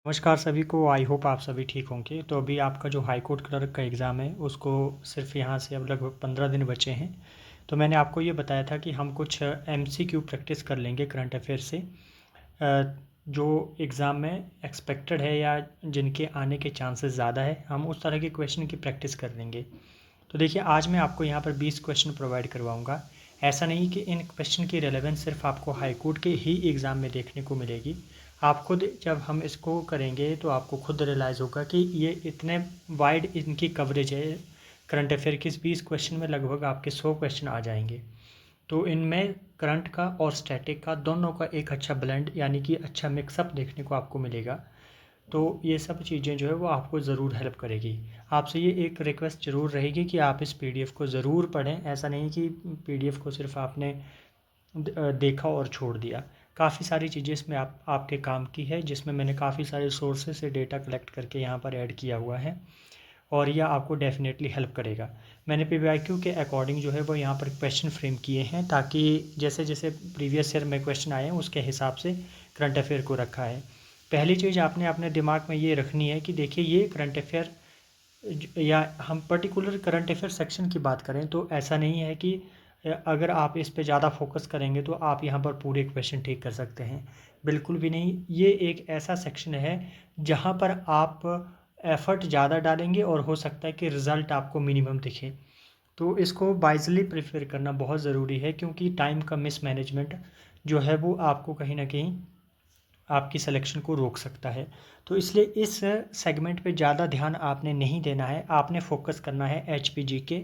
नमस्कार सभी को। आई होप आप सभी ठीक होंगे। तो अभी आपका जो हाई कोर्ट क्लर्क का एग्ज़ाम है उसको सिर्फ यहाँ से अब लगभग 15 दिन बचे हैं। तो मैंने आपको ये बताया था कि हम कुछ एमसीक्यू प्रैक्टिस कर लेंगे करंट अफेयर से, जो एग्ज़ाम में एक्सपेक्टेड है या जिनके आने के चांसेस ज़्यादा है, हम उस तरह के क्वेश्चन की प्रैक्टिस कर लेंगे। तो देखिए, आज मैं आपको यहाँ पर 20 क्वेश्चन प्रोवाइड करवाऊँगा। ऐसा नहीं कि इन क्वेश्चन की रेलेवेंस सिर्फ आपको हाई कोर्ट के ही एग्ज़ाम में देखने को मिलेगी। आप खुद जब हम इसको करेंगे तो आपको खुद रियलाइज़ होगा कि ये इतने वाइड इनकी कवरेज है। करंट अफेयर की 20 क्वेश्चन में लगभग आपके 100 क्वेश्चन आ जाएंगे। तो इनमें करंट का और स्टैटिक का दोनों का एक अच्छा ब्लेंड यानी कि अच्छा मिक्सअप देखने को आपको मिलेगा। तो ये सब चीज़ें जो है वो आपको ज़रूर हेल्प करेगी। आपसे ये एक रिक्वेस्ट ज़रूर रहेगी कि आप इस पीडीएफ को ज़रूर पढ़ें। ऐसा नहीं कि पीडीएफ को सिर्फ आपने देखा और छोड़ दिया। काफ़ी सारी चीज़ें इसमें आपके काम की है, जिसमें मैंने काफ़ी सारे सोर्सेज से डेटा कलेक्ट करके यहाँ पर ऐड किया हुआ है और यह आपको डेफिनेटली हेल्प करेगा। मैंने पीवाईक्यू के अकॉर्डिंग जो है वो यहाँ पर क्वेश्चन फ्रेम किए हैं, ताकि जैसे जैसे प्रीवियस ईयर में क्वेश्चन आए हैं उसके हिसाब से करंट अफेयर को रखा है। पहली चीज़ आपने अपने दिमाग में ये रखनी है कि देखिए, ये करंट अफेयर या हम पर्टिकुलर करंट अफेयर सेक्शन की बात करें तो ऐसा नहीं है कि अगर आप इस पे ज़्यादा फोकस करेंगे तो आप यहाँ पर पूरे क्वेश्चन ठीक कर सकते हैं। बिल्कुल भी नहीं। ये एक ऐसा सेक्शन है जहाँ पर आप एफ़र्ट ज़्यादा डालेंगे और हो सकता है कि रिज़ल्ट आपको मिनिमम दिखे। तो इसको वाइजली प्रेफर करना बहुत ज़रूरी है, क्योंकि टाइम का मिसमैनेजमेंट जो है वो आपको कहीं ना कहीं आपकी सिलेक्शन को रोक सकता है। तो इसलिए इस सेगमेंट पे ज़्यादा ध्यान आपने नहीं देना है। आपने फोकस करना है एचपीजी के,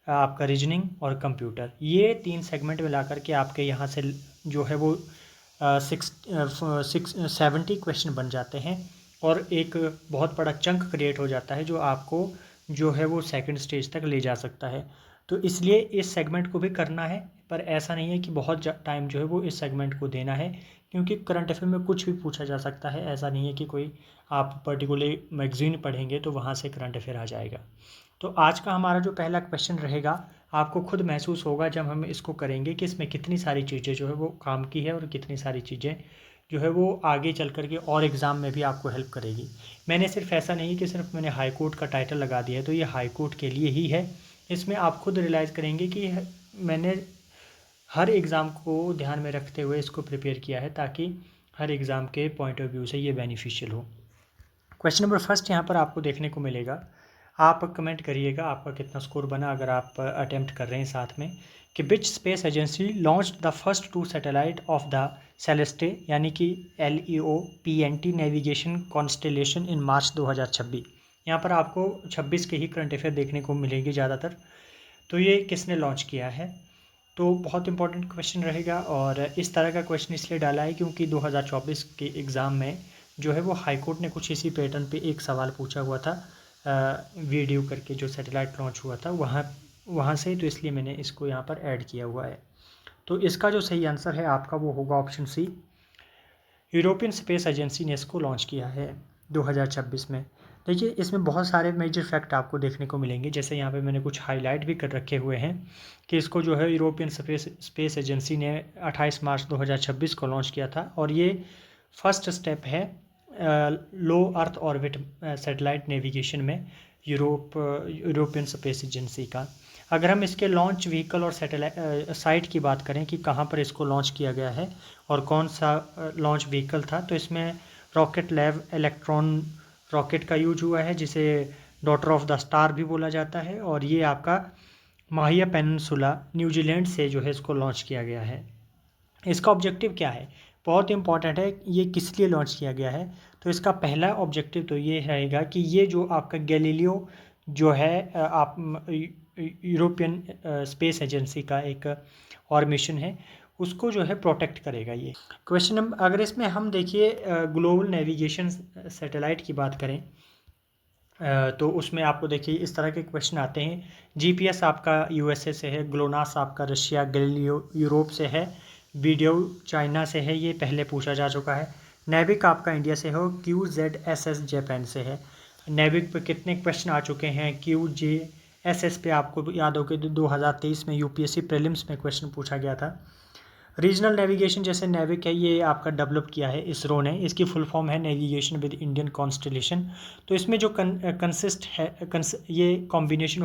आपका रीजनिंग और कंप्यूटर, ये 3 सेगमेंट मिला कर के आपके यहाँ से जो है वो 70 क्वेश्चन बन जाते हैं और एक बहुत बड़ा चंक क्रिएट हो जाता है जो आपको जो है वो सेकंड स्टेज तक ले जा सकता है। तो इसलिए इस सेगमेंट को भी करना है, पर ऐसा नहीं है कि बहुत टाइम जो है वो इस सेगमेंट को देना है, क्योंकि करंट अफेयर में कुछ भी पूछा जा सकता है। ऐसा नहीं है कि कोई आप पर्टिकुलर मैगजीन पढ़ेंगे तो वहाँ से करंट अफेयर आ जाएगा। तो आज का हमारा जो पहला क्वेश्चन रहेगा, आपको खुद महसूस होगा जब हम इसको करेंगे कि इसमें कितनी सारी चीज़ें जो है वो काम की है और कितनी सारी चीज़ें जो है वो आगे चल कर के और एग्ज़ाम में भी आपको हेल्प करेगी। मैंने सिर्फ ऐसा नहीं कि सिर्फ मैंने हाई कोर्ट का टाइटल लगा दिया है तो ये हाई कोर्ट के लिए ही है। इसमें आप खुद रियलाइज़ करेंगे कि मैंने हर एग्ज़ाम को ध्यान में रखते हुए इसको प्रिपेयर किया है, ताकि हर एग्ज़ाम के पॉइंट ऑफ व्यू से ये बेनिफिशियल हो। क्वेश्चन नंबर फर्स्ट यहाँ पर आपको देखने को मिलेगा। आप कमेंट करिएगा आपका कितना स्कोर बना अगर आप अटेम्प्ट कर रहे हैं साथ में, कि which space agency launch the first 2 satellite of the Celeste यानी कि LEO PNT नेविगेशन कॉन्स्टेलेशन इन मार्च 2026। यहाँ पर आपको 26 के ही करंट अफेयर देखने को मिलेंगे ज़्यादातर। तो ये किसने लॉन्च किया है, तो बहुत इंपॉर्टेंट क्वेश्चन रहेगा। और इस तरह का क्वेश्चन इसलिए डाला है क्योंकि 2024 के एग्ज़ाम में जो है वो हाई कोर्ट ने कुछ इसी पैटर्न पे एक सवाल पूछा हुआ था, वीडियो करके जो सैटेलाइट लॉन्च हुआ था वहाँ से। तो इसलिए मैंने इसको यहाँ पर ऐड किया हुआ है। तो इसका जो सही आंसर है आपका वो होगा option C. European space agency ने इसको लॉन्च किया है 2026 में। देखिए, इसमें बहुत सारे मेजर फैक्ट आपको देखने को मिलेंगे, जैसे यहाँ पे मैंने कुछ हाईलाइट भी कर रखे हुए हैं कि इसको जो है यूरोपियन स्पेस एजेंसी ने 28 मार्च 2026 को लॉन्च किया था और ये फर्स्ट स्टेप है लो अर्थ ऑर्बिट सैटेलाइट नेविगेशन में यूरोपियन स्पेस एजेंसी का। अगर हम इसके लॉन्च व्हीकल और सैटेलाइट साइट की बात करें कि कहाँ पर इसको लॉन्च किया गया है और कौन सा लॉन्च व्हीकल था, तो इसमें रॉकेट लैब इलेक्ट्रॉन रॉकेट का यूज हुआ है, जिसे डॉटर ऑफ द स्टार भी बोला जाता है। और ये आपका माहिया पेनिनसुला न्यूजीलैंड से जो है इसको लॉन्च किया गया है। इसका ऑब्जेक्टिव क्या है, बहुत इंपॉर्टेंट है, ये किस लिए लॉन्च किया गया है। तो इसका पहला ऑब्जेक्टिव तो ये रहेगा कि ये जो आपका गैलीलियो जो है आप यूरोपियन स्पेस एजेंसी का एक और मिशन है, उसको जो है प्रोटेक्ट करेगा ये। क्वेश्चन नंबर, अगर इसमें हम देखिए ग्लोबल नेविगेशन सैटेलाइट की बात करें तो उसमें आपको देखिए इस तरह के क्वेश्चन आते हैं। GPS आपका USA से है, ग्लोनास आपका रशिया, गैलीलियो यूरोप से है, वीडियो चाइना से है, ये पहले पूछा जा चुका है। नेविक आपका इंडिया से हो, QZSS जापान से है। नेविक पे कितने क्वेश्चन आ चुके हैं, QJSS पे आपको याद हो कि 2023 में UPSC प्रीलिम्स में क्वेश्चन पूछा गया था। रीजनल नेविगेशन जैसे नेविक है, ये आपका डेवलप किया है इसरो ने। इसकी फुल फॉर्म है नेविगेशन विद इंडियन कॉन्स्टलेशन। तो इसमें जो कंसिस्ट है ये कॉम्बिनेशन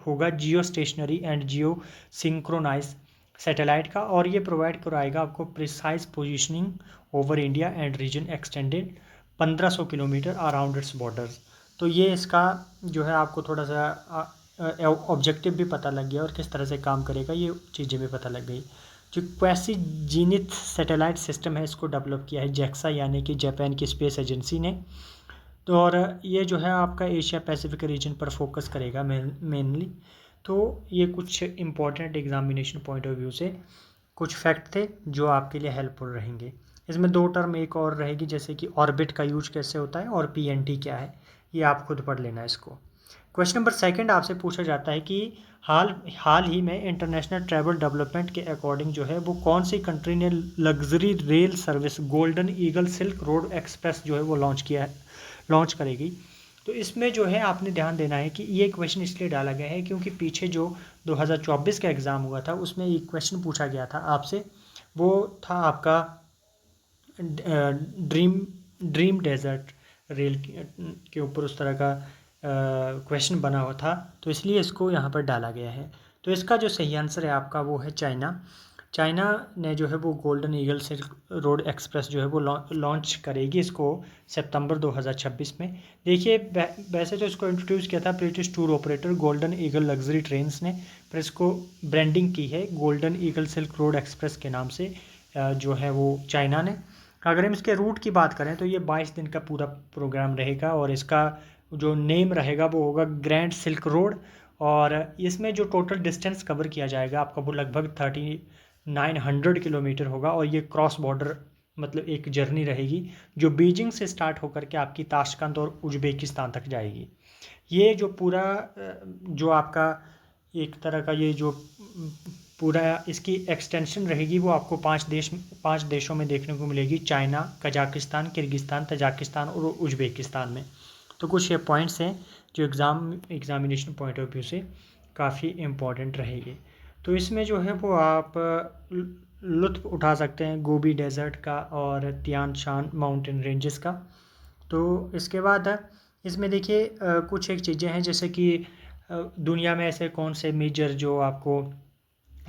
होगा geo stationary and geo synchronize satellite का, और ये प्रोवाइड कराएगा आपको precise positioning over India and region extended 1500 kilometre around its borders. तो ये इसका जो है आपको थोड़ा सा ऑब्जेक्टिव भी पता लग गया और किस तरह से काम करेगा ये चीज़ें भी पता लग गई। जो क्वेसी जीनिथ सैटेलाइट सिस्टम है इसको डेवलप किया है जैक्सा यानी कि जापान की स्पेस एजेंसी ने। तो और ये जो है आपका एशिया पैसिफिक रीजन पर फोकस करेगा मेनली। तो ये कुछ important examination point of view से कुछ फैक्ट थे जो आपके लिए हेल्पफुल रहेंगे। इसमें दो टर्म एक और रहेगी, जैसे कि ऑर्बिट का यूज कैसे होता है और पीएनटी क्या है, ये आप खुद पढ़ लेना इसको। क्वेश्चन नंबर सेकंड आपसे पूछा जाता है कि हाल ही में इंटरनेशनल ट्रैवल डेवलपमेंट के अकॉर्डिंग जो है वो कौन सी कंट्री ने luxury rail service golden eagle silk road express जो है वो लॉन्च करेगी। तो इसमें जो है आपने ध्यान देना है कि ये क्वेश्चन इसलिए डाला गया है क्योंकि पीछे जो 2024 का एग्ज़ाम हुआ था उसमें एक क्वेश्चन पूछा गया था आपसे, वो था आपका ड्रीम डेजर्ट रेल के ऊपर उस तरह का क्वेश्चन बना हुआ था, तो इसलिए इसको यहाँ पर डाला गया है। तो इसका जो सही आंसर है आपका वो है चाइना ने जो है वो golden eagle silk road express जो है वो लॉन्च करेगी इसको सितंबर 2026 में। देखिए वैसे तो इसको इंट्रोड्यूस किया था British tour operator golden eagle luxury trains ने, पर इसको ब्रांडिंग की है golden eagle silk road express के नाम से जो है वो चाइना ने। अगर हम इसके रूट की बात करें तो ये 22 दिन का पूरा प्रोग्राम रहेगा और इसका जो नेम रहेगा वो होगा ग्रैंड सिल्क रोड। और इसमें जो टोटल डिस्टेंस कवर किया जाएगा आपका वो लगभग 3900 किलोमीटर होगा, और ये क्रॉस बॉर्डर मतलब एक जर्नी रहेगी जो बीजिंग से स्टार्ट होकर के आपकी ताशकंद और उज्बेकिस्तान तक जाएगी। ये जो पूरा जो आपका एक तरह का ये जो पूरा इसकी एक्सटेंशन रहेगी वो आपको 5 देशों में देखने को मिलेगी, चाइना, कजाकिस्तान, किर्गिस्तान, तजाकिस्तान और उज्बेकिस्तान में। तो कुछ ये पॉइंट्स हैं जो एग्जामिनेशन पॉइंट ऑफ व्यू से काफ़ी इम्पॉर्टेंट रहेंगे। तो इसमें जो है वो आप लुत्फ़ उठा सकते हैं गोबी डेजर्ट का और तियान शान माउंटेन रेंजेस का। तो इसके बाद इसमें देखिए कुछ एक चीज़ें हैं जैसे कि दुनिया में ऐसे कौन से मेजर जो आपको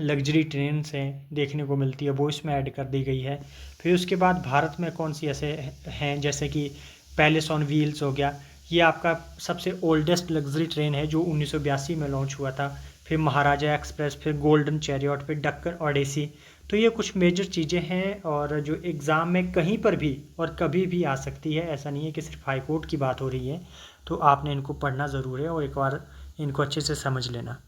लग्जरी ट्रेन से देखने को मिलती है वो इसमें ऐड कर दी गई है। फिर उसके बाद भारत में कौन सी ऐसे हैं जैसे कि पैलेस ऑन व्हील्स हो गया, ये आपका सबसे ओल्डेस्ट लग्जरी ट्रेन है जो 1982 में लॉन्च हुआ था। फिर महाराजा एक्सप्रेस, फिर गोल्डन चैरियट, फिर डक्कन ओडेसी। तो ये कुछ मेजर चीज़ें हैं और जो एग्ज़ाम में कहीं पर भी और कभी भी आ सकती है, ऐसा नहीं है कि सिर्फ हाई कोर्ट की बात हो रही है। तो आपने इनको पढ़ना ज़रूर है और एक बार इनको अच्छे से समझ लेना।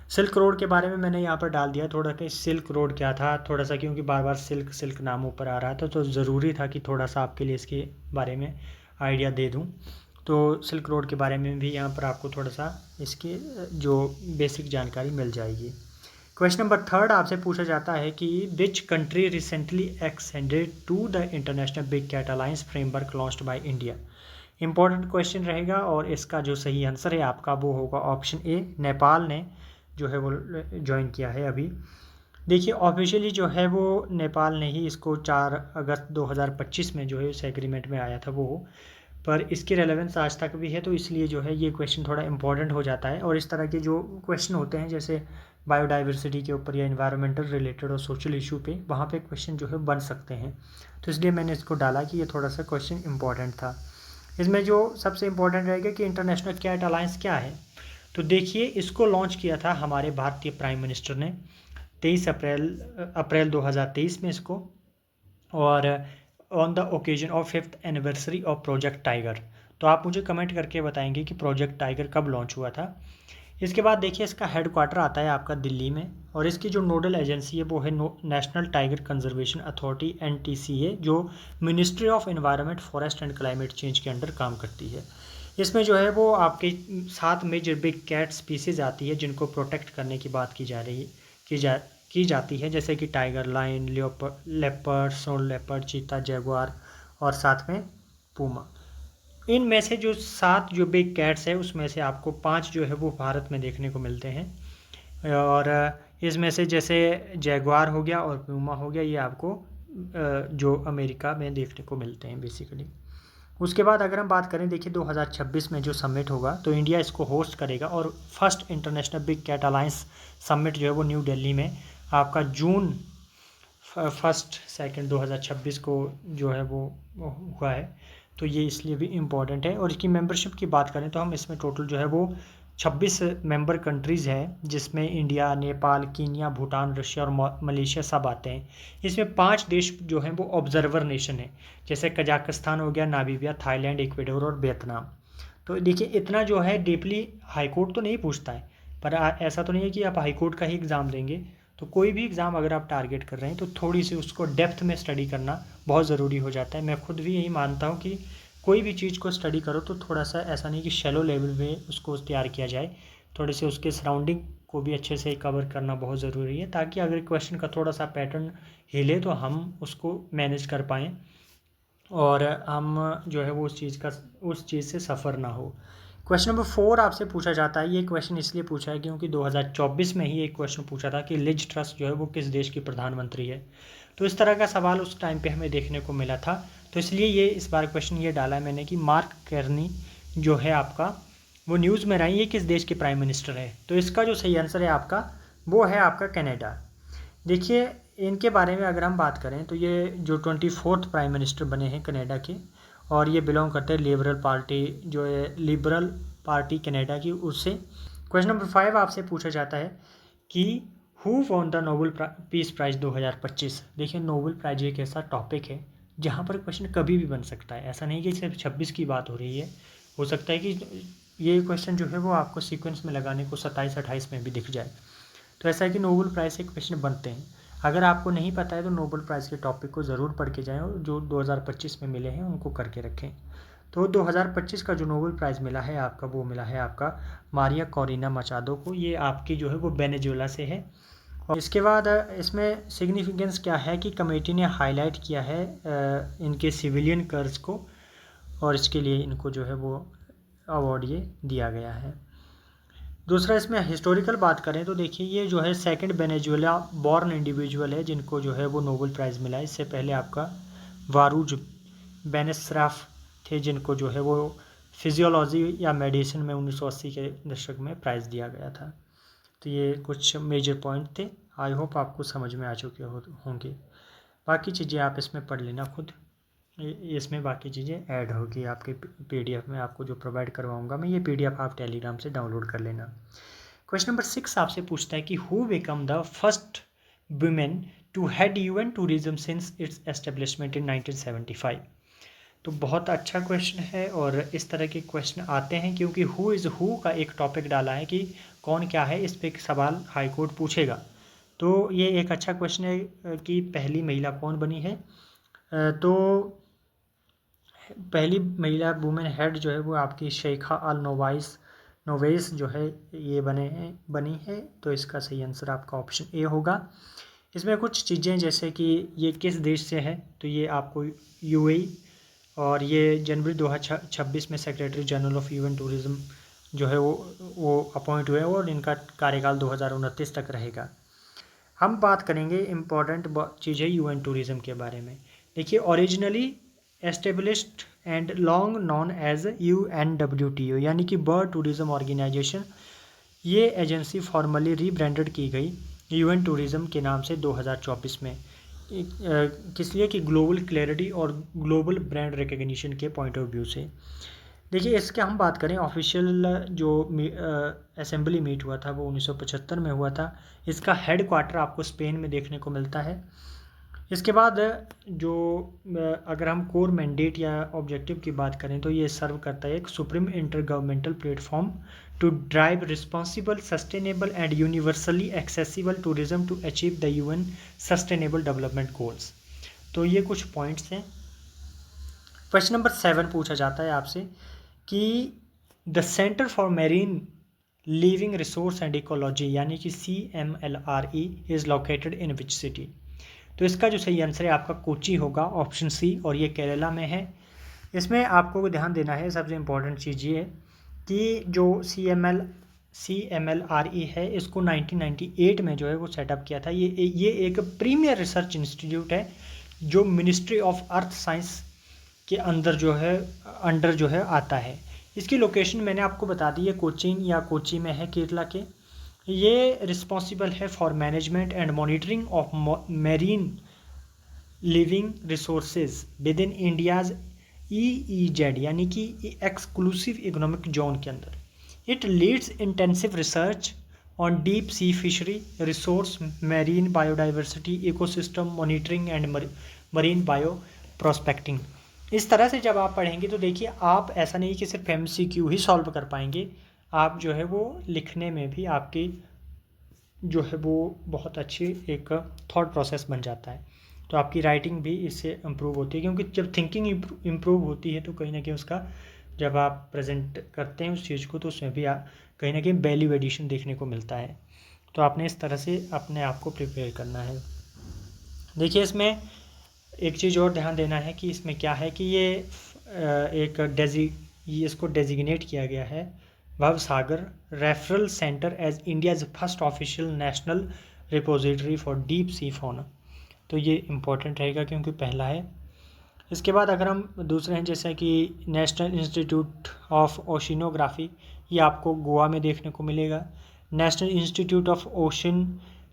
सिल्क रोड के बारे में मैंने यहाँ पर डाल दिया थोड़ा कि सिल्क रोड क्या था, थोड़ा सा क्योंकि बार बार सिल्क नाम ऊपर आ रहा था तो ज़रूरी था कि थोड़ा सा आपके लिए इसके बारे में आइडिया दे दूँ। तो सिल्क रोड के बारे में भी यहाँ पर आपको थोड़ा सा इसकी जो बेसिक जानकारी मिल जाएगी। क्वेश्चन नंबर थर्ड आपसे पूछा जाता है कि which country recently extended to the international big cat alliance framework launched by India. Important question रहेगा और इसका जो सही आंसर है आपका वो होगा ऑप्शन ए, नेपाल ने जो है वो ज्वाइन किया है अभी। देखिए ऑफिशियली जो है वो नेपाल ने ही इसको 4 अगस्त 2025 में जो है इस एग्रीमेंट में आया था वो, पर इसकी रेलेवेंस आज तक भी है तो इसलिए जो है ये क्वेश्चन थोड़ा इंपॉर्टेंट हो जाता है। और इस तरह के जो क्वेश्चन होते हैं जैसे बायोडाइवर्सिटी के ऊपर या इन्वायरमेंटल रिलेटेड और सोशल इशू पे, वहाँ पे क्वेश्चन जो है बन सकते हैं, तो इसलिए मैंने इसको डाला कि ये थोड़ा सा क्वेश्चन इंपॉर्टेंट था। इसमें जो सबसे इम्पोर्टेंट रहेगा कि इंटरनेशनल कैट अलायंस क्या है। तो देखिए इसको लॉन्च किया था हमारे भारतीय प्राइम मिनिस्टर ने 23 अप्रैल 2023 में इसको, और on the occasion of 5th anniversary of project tiger. तो आप मुझे कमेंट करके बताएंगे कि प्रोजेक्ट टाइगर कब लॉन्च हुआ था। इसके बाद देखिए इसका हेडक्वार्टर आता है आपका दिल्ली में, और इसकी जो नोडल एजेंसी है वो है national tiger conservation authority NTCA, जो ministry of environment, forest and climate change के अंडर काम करती है। इसमें जो है वो आपके 7 मेजर बिग कैट स्पीसीज आती है जिनको प्रोटेक्ट करने की बात की जाती है, जैसे कि tiger, lion, leopard, snow leopard, cheetah, jaguar और साथ में पूमा। इनमें से जो 7 जो बिग कैट्स है उसमें से आपको 5 जो है वो भारत में देखने को मिलते हैं, और इसमें से जैसे जैगुआर हो गया और प्यूमा हो गया, ये आपको जो अमेरिका में देखने को मिलते हैं बेसिकली। उसके बाद अगर हम बात करें, देखिए 2026 में जो समिट होगा तो इंडिया इसको होस्ट करेगा, और first international big cat alliance summit जो है वो न्यू दिल्ली में आपका जून 1-2 2026 को जो है वो हुआ है। तो ये इसलिए भी इम्पॉर्टेंट है। और इसकी मेंबरशिप की बात करें तो हम इसमें टोटल जो है वो 26 मेंबर कंट्रीज़ हैं, जिसमें India, Nepal, Kenya, Bhutan, Russia और मलेशिया सब आते हैं। इसमें 5 देश जो हैं वो ऑब्जर्वर नेशन है, जैसे कजाकिस्तान हो गया, नामीबिया, थाईलैंड, इक्वेडोर और वियतनाम। तो देखिए इतना जो है डीपली हाईकोर्ट तो नहीं पूछता है, पर ऐसा तो नहीं है कि आप हाईकोर्ट का ही एग्ज़ाम देंगे। तो कोई भी एग्ज़ाम अगर आप टारगेट कर रहे हैं तो थोड़ी सी उसको डेप्थ में स्टडी करना बहुत ज़रूरी हो जाता है। मैं खुद भी यही मानता हूँ कि कोई भी चीज़ को स्टडी करो तो थोड़ा सा ऐसा नहीं कि शैलो लेवल में उसको तैयार किया जाए, थोड़े से उसके सराउंडिंग को भी अच्छे से कवर करना बहुत ज़रूरी है, ताकि अगर क्वेश्चन का थोड़ा सा पैटर्न हिले तो हम उसको मैनेज कर पाएँ और हम जो है वो उस चीज़ से सफ़र ना हो। क्वेश्चन नंबर 4 आपसे पूछा जाता है। ये क्वेश्चन इसलिए पूछा है क्योंकि 2024 में ही एक क्वेश्चन पूछा था कि लिज ट्रस जो है वो किस देश की प्रधानमंत्री है। तो इस तरह का सवाल उस टाइम पे हमें देखने को मिला था, तो इसलिए ये इस बार क्वेश्चन ये डाला है मैंने कि मार्क कार्नी जो है आपका वो न्यूज़ में रही, ये किस देश के प्राइम मिनिस्टर है। तो इसका जो सही आंसर है आपका वो है आपका कनाडा। देखिए इनके बारे में अगर हम बात करें तो ये जो 24th प्राइम मिनिस्टर बने हैं कनाडा के, और ये बिलोंग करते हैं लिबरल पार्टी जो है लिबरल पार्टी कनाडा की, उससे। क्वेश्चन नंबर 5 आपसे पूछा जाता है कि who won the Nobel peace prize 2025। देखिए नोबेल प्राइज़ एक ऐसा टॉपिक है जहाँ पर क्वेश्चन कभी भी बन सकता है, ऐसा नहीं कि सिर्फ 26 की बात हो रही है। हो सकता है कि ये क्वेश्चन जो है वो आपको सीक्वेंस में लगाने को 27-28 में भी दिख जाए। तो ऐसा है कि नोबेल प्राइज़ से क्वेश्चन बनते हैं। अगर आपको नहीं पता है तो नोबेल प्राइज़ के टॉपिक को ज़रूर पढ़ के जाएँ, और जो 2025 में मिले हैं उनको करके रखें। तो 2025 का जो नोबेल प्राइज़ मिला है आपका, वो मिला है आपका मारिया कोरिना मचादो को। ये आपकी जो है वो वेनेजुएला से है। और इसके बाद इसमें सिग्निफिकेंस क्या है कि कमेटी ने हाईलाइट किया है इनके सिविलियन कर्ज को, और इसके लिए इनको जो है वो अवार्ड ये दिया गया है। दूसरा इसमें हिस्टोरिकल बात करें तो देखिए ये जो है सेकंड वेनेजुएला बॉर्न इंडिविजुअल है जिनको जो है वो नोबेल प्राइज़ मिला है। इससे पहले आपका वारूज बेनेस्राफ थे, जिनको जो है वो फिजियोलॉजी या मेडिसिन में 1980 के दशक में प्राइज़ दिया गया था। तो ये कुछ मेजर पॉइंट थे। आई होप आपको समझ में आ चुके होंगे। बाकी चीज़ें आप इसमें पढ़ लेना खुद, इसमें बाकी चीज़ें ऐड होगी आपके PDF में। आपको जो प्रोवाइड करवाऊंगा मैं, ये PDF आप टेलीग्राम से डाउनलोड कर लेना। क्वेश्चन नंबर 6 आपसे पूछता है कि who become the first women to head UN tourism since its establishment in 1975। तो बहुत अच्छा क्वेश्चन है, और इस तरह के क्वेश्चन आते हैं क्योंकि हु इज़ हु का एक टॉपिक डाला है कि कौन क्या है, इस पर एक सवाल हाईकोर्ट पूछेगा। तो ये एक अच्छा क्वेश्चन है कि पहली महिला कौन बनी है। तो पहली महिला वुमेन हेड जो है वो आपकी शेखा अल नोवेस जो है ये बनी है। तो इसका सही आंसर आपका ऑप्शन ए होगा। इसमें कुछ चीज़ें जैसे कि ये किस देश से है, तो ये आपको UAE, और ये जनवरी 2026 में secretary general of UN tourism जो है वो अपॉइंट हुए, और इनका कार्यकाल 2029 तक रहेगा। हम बात करेंगे इम्पॉर्टेंट चीज़ है UN टूरिज़्म के बारे में। देखिए originally established and long known as UNWTO यानी कि वर्ल्ड टूरिज़्म ऑर्गेनाइजेशन, ये एजेंसी फॉर्मली रीब्रांडेड की गई UN टूरिज़्म के नाम से 2024 में, किस लिए कि ग्लोबल क्लैरिटी और ग्लोबल ब्रांड रिकग्निशन के पॉइंट ऑफ व्यू से। देखिए इसके हम बात करें, ऑफिशियल जो असेंबली मीट हुआ था वो 1975 में हुआ था। इसका हेड क्वार्टर आपको स्पेन में देखने को मिलता है। इसके बाद जो अगर हम कोर मैंडेट या ऑब्जेक्टिव की बात करें तो ये सर्व करता है एक supreme intergovernmental platform to drive responsible, sustainable and universally accessible tourism to achieve the UN sustainable development goals. तो ये कुछ पॉइंट्स हैं। क्वेश्चन नंबर 7 पूछा जाता है आपसे कि the centre for marine living resource and ecology यानी कि CMLRE is located in which city. तो इसका जो सही आंसर है आपका कोची होगा, ऑप्शन C, और ये केरला में है। इसमें आपको ध्यान देना है, सबसे इम्पोर्टेंट चीज़ ये है कि जो CMLRE है, इसको 1998 में जो है वो सेटअप किया था। ये एक प्रीमियर रिसर्च इंस्टीट्यूट है जो मिनिस्ट्री ऑफ अर्थ साइंस के अंडर जो है आता है। इसकी लोकेशन मैंने आपको बता दी है, कोचीन या कोची में है, केरला के। ये रिस्पॉन्सिबल है for management and monitoring of marine living resources with in India's EEZ यानी कि एक्सक्लूसिव इकोनॉमिक जोन के अंदर। It leads intensive research on deep sea fishery resource, marine biodiversity, ecosystem monitoring and marine bio prospecting. इस तरह से जब आप पढ़ेंगे तो देखिए, आप ऐसा नहीं कि सिर्फ MCQ ही सॉल्व कर पाएंगे, आप जो है वो लिखने में भी आपकी जो है वो बहुत अच्छी एक थॉट प्रोसेस बन जाता है। तो आपकी राइटिंग भी इससे इम्प्रूव होती है, क्योंकि जब थिंकिंग इम्प्रूव होती है तो कहीं ना कहीं उसका जब आप प्रेजेंट करते हैं उस चीज़ को, तो उसमें भी कहीं ना कहीं वैल्यू एडिशन देखने को मिलता है। तो आपने इस तरह से अपने आप को प्रिपेयर करना है। देखिए, इसमें एक चीज़ और ध्यान देना है कि इसमें क्या है कि ये इसको डेजिग्नेट किया गया है Bhavsagar referral centre as India's first official national repository for deep sea fauna. तो ये इम्पोर्टेंट रहेगा क्योंकि पहला है। इसके बाद अगर हम दूसरे हैं, जैसे कि नेशनल इंस्टीट्यूट ऑफ ओशिनोग्राफी, ये आपको गोवा में देखने को मिलेगा। National institute of ocean